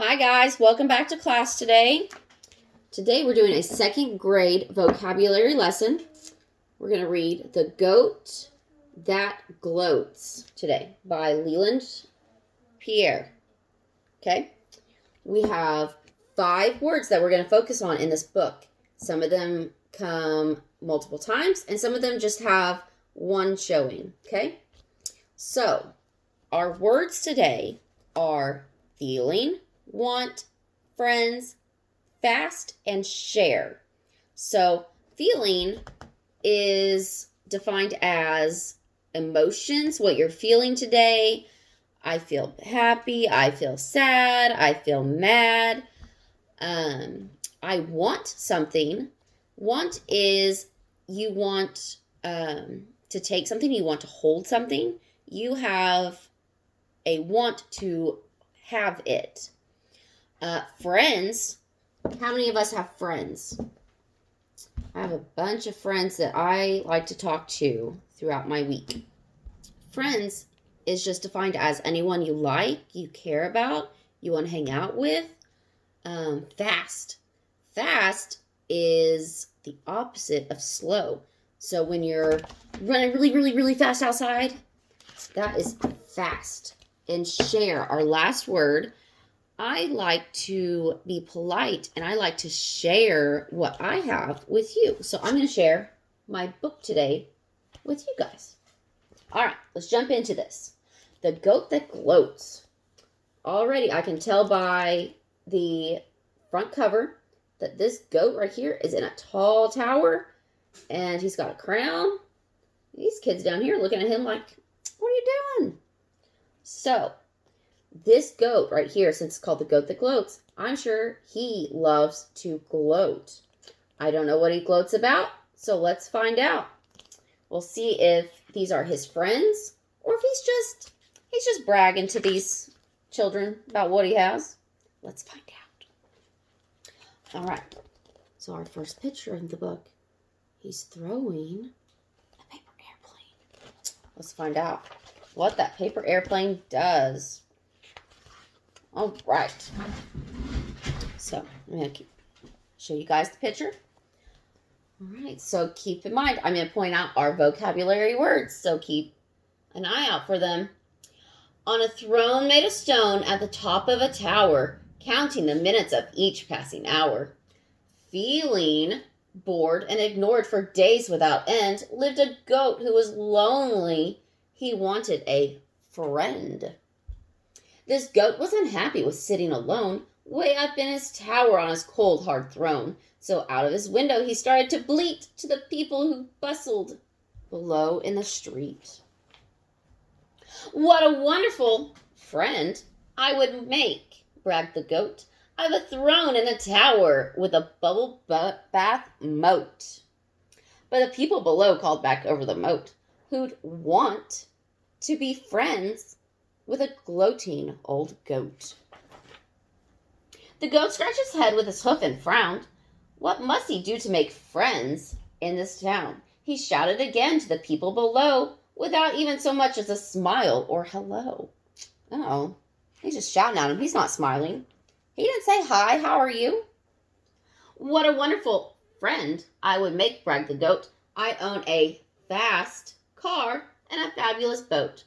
Hi guys, welcome back to class today. Today we're doing a second grade vocabulary lesson. We're going to read The Goat That Gloats today by Leland Pierre. Okay, we have 5 words that we're going to focus on in this book. Some of them come multiple times and some of them just have one showing. Okay, so our words today are feeling, want, friends, fast, and share. So feeling is defined as emotions, what you're feeling today. I feel happy, I feel sad, I feel mad. I want something. Want is you want to take something, you want to hold something. You have a want to have it. Friends, how many of us have friends? I have a bunch of friends that I like to talk to throughout my week. Friends is just defined as anyone you like, you care about, you want to hang out with. Fast. Fast is the opposite of slow. So when you're running really fast outside, that is fast. And share, our last word, I like to be polite and I like to share what I have with you. So I'm going to share my book today with you guys. All right, let's jump into this. The Goat That Gloats. Already I can tell by the front cover that this goat right here is in a tall tower and he's got a crown. These kids down here looking at him like, what are you doing? So this goat right here, since it's called the Goat That Gloats, I'm sure he loves to gloat. I don't know what he gloats about, so let's find out. We'll see if these are his friends or if he's just bragging to these children about what he has. Let's find out. All right. So our first picture in the book, he's throwing a paper airplane. Let's find out what that paper airplane does. All right. So I'm going to show you guys the picture. All right. So keep in mind, I'm going to point out our vocabulary words. So keep an eye out for them. On a throne made of stone at the top of a tower, counting the minutes of each passing hour. Feeling bored and ignored for days without end, lived a goat who was lonely. He wanted a friend. This goat was unhappy with sitting alone, way up in his tower on his cold, hard throne. So out of his window he started to bleat to the people who bustled below in the street. What a wonderful friend I would make, bragged the goat. I've a throne in a tower with a bubble bath moat. But the people below called back over the moat, who'd want to be friends with a gloating old goat. The goat scratched his head with his hoof and frowned. What must he do to make friends in this town? He shouted again to the people below without even so much as a smile or hello. Uh-oh, he's just shouting at him. He's not smiling. He didn't say, hi, how are you? What a wonderful friend I would make, bragged the goat. I own a fast car and a fabulous boat.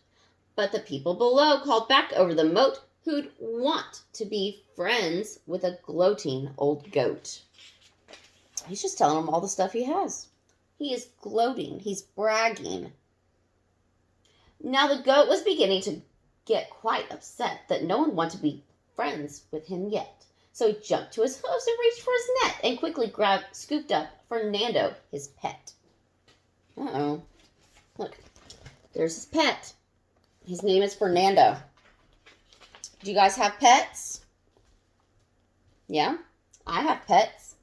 But the people below called back over the moat who'd want to be friends with a gloating old goat. He's just telling them all the stuff he has. He is gloating. He's bragging. Now the goat was beginning to get quite upset that no one wanted to be friends with him yet. So he jumped to his hoofs and reached for his net and quickly scooped up Fernando, his pet. Uh-oh. Look, there's his pet. His name is Fernando. Do you guys have pets? Yeah, I have pets.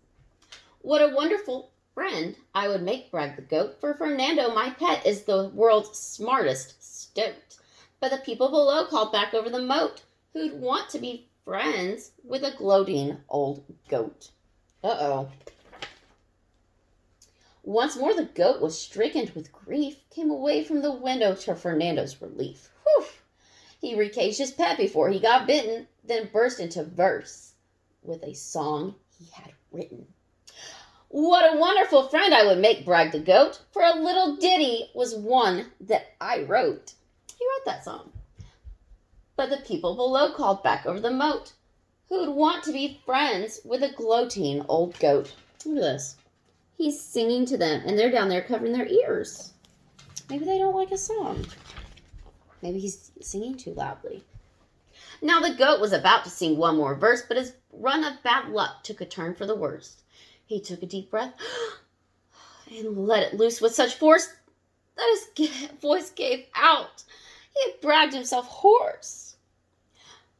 What a wonderful friend I would make, bragged the goat, for Fernando, my pet, is the world's smartest stoat. But the people below called back over the moat, who'd want to be friends with a gloating old goat. Uh-oh. Once more the goat was stricken with grief, came away from the window to Fernando's relief. Whew! He recaged his pet before he got bitten, then burst into verse with a song he had written. What a wonderful friend I would make, bragged the goat, for a little ditty was one that I wrote. He wrote that song. But the people below called back over the moat, who would want to be friends with a gloating old goat. Look at this. He's singing to them, and they're down there covering their ears. Maybe they don't like his song. Maybe he's singing too loudly. Now the goat was about to sing one more verse, but his run of bad luck took a turn for the worst. He took a deep breath and let it loose with such force that his voice gave out. He had bragged himself hoarse.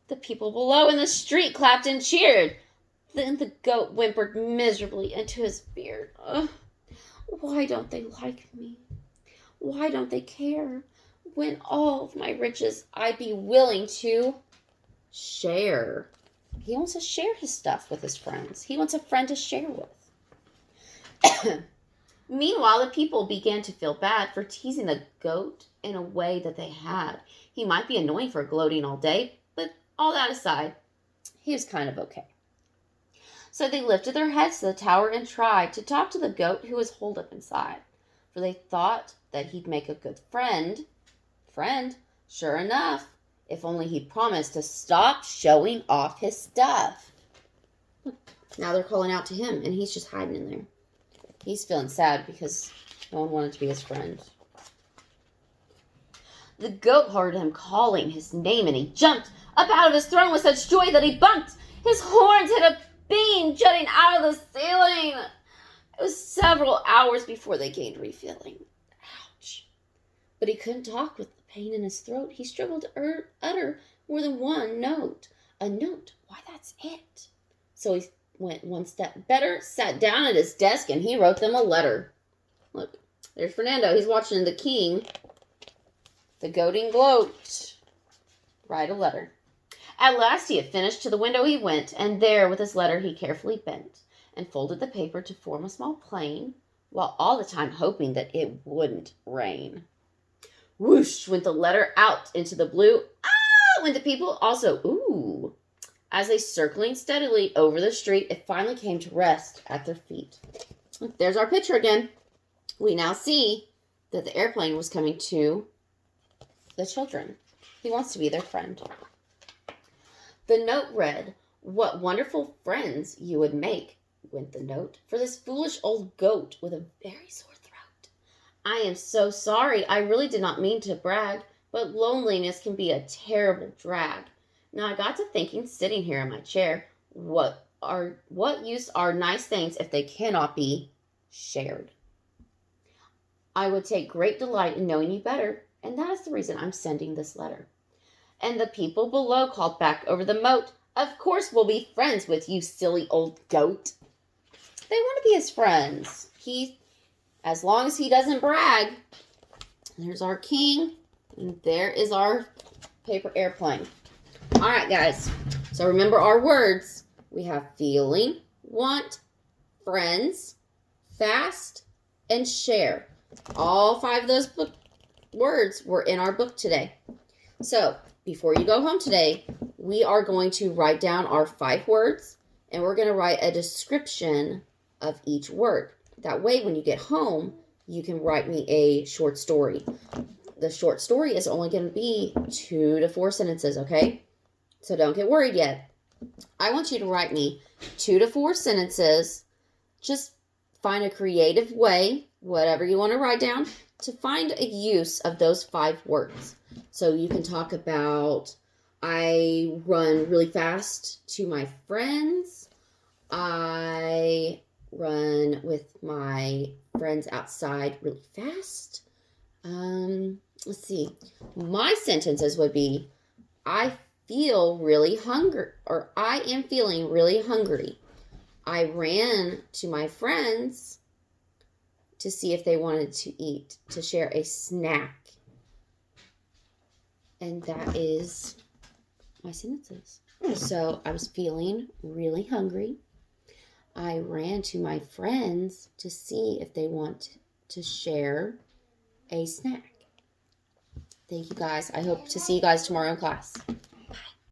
The people below in the street clapped and cheered. Then the goat whimpered miserably into his beard. Why don't they like me? Why don't they care? When all of my riches I'd be willing to share. He wants to share his stuff with his friends. He wants a friend to share with. Meanwhile, the people began to feel bad for teasing the goat in a way that they had. He might be annoying for gloating all day, but all that aside, he was kind of okay. So they lifted their heads to the tower and tried to talk to the goat who was holed up inside, for they thought that he'd make a good friend. Sure enough, if only he'd promised to stop showing off his stuff. Look, now they're calling out to him, and he's just hiding in there. He's feeling sad because no one wanted to be his friend. The goat heard him calling his name, and he jumped up out of his throne with such joy that he bumped. His horns hit a beam jutting out of the ceiling. It was several hours before they gained refilling. Ouch. But he couldn't talk with the pain in his throat. He struggled to utter more than one note. A note? Why, that's it. So he went one step better, sat down at his desk, and he wrote them a letter. Look, there's Fernando. He's watching the king, the goating gloat, write a letter. At last he had finished. To the window he went, and there with his letter he carefully bent and folded the paper to form a small plane, while all the time hoping that it wouldn't rain. Whoosh went the letter out into the blue. Ah! Went the people also. Ooh! As they circling steadily over the street, it finally came to rest at their feet. Look, there's our picture again. We now see that the airplane was coming to the children. He wants to be their friend. The note read, "What wonderful friends you would make," went the note, "for this foolish old goat with a very sore throat. I am so sorry. I really did not mean to brag, but loneliness can be a terrible drag. Now I got to thinking, sitting here in my chair, what use are nice things if they cannot be shared? I would take great delight in knowing you better, and that is the reason I'm sending this letter." And the people below called back over the moat, "Of course we'll be friends with you, silly old goat." They want to be his friends. As long as he doesn't brag. There's our king, and there is our paper airplane. All right, guys. So remember our words. We have feeling, want, friends, fast, and share. All 5 of those words were in our book today. So before you go home today, we are going to write down our 5 words, and we're going to write a description of each word. That way, when you get home, you can write me a short story. The short story is only going to be 2 to 4 sentences, okay? So don't get worried yet. I want you to write me 2 to 4 sentences. Just find a creative way, whatever you want to write down, to find a use of those 5 words. So you can talk about, I run really fast to my friends. I run with my friends outside really fast. Let's see. My sentences would be, I feel really hungry, or I am feeling really hungry. I ran to my friends to see if they wanted to eat, to share a snack. And that is my sentences. So I was feeling really hungry. I ran to my friends to see if they want to share a snack. Thank you guys. I hope to see you guys tomorrow in class.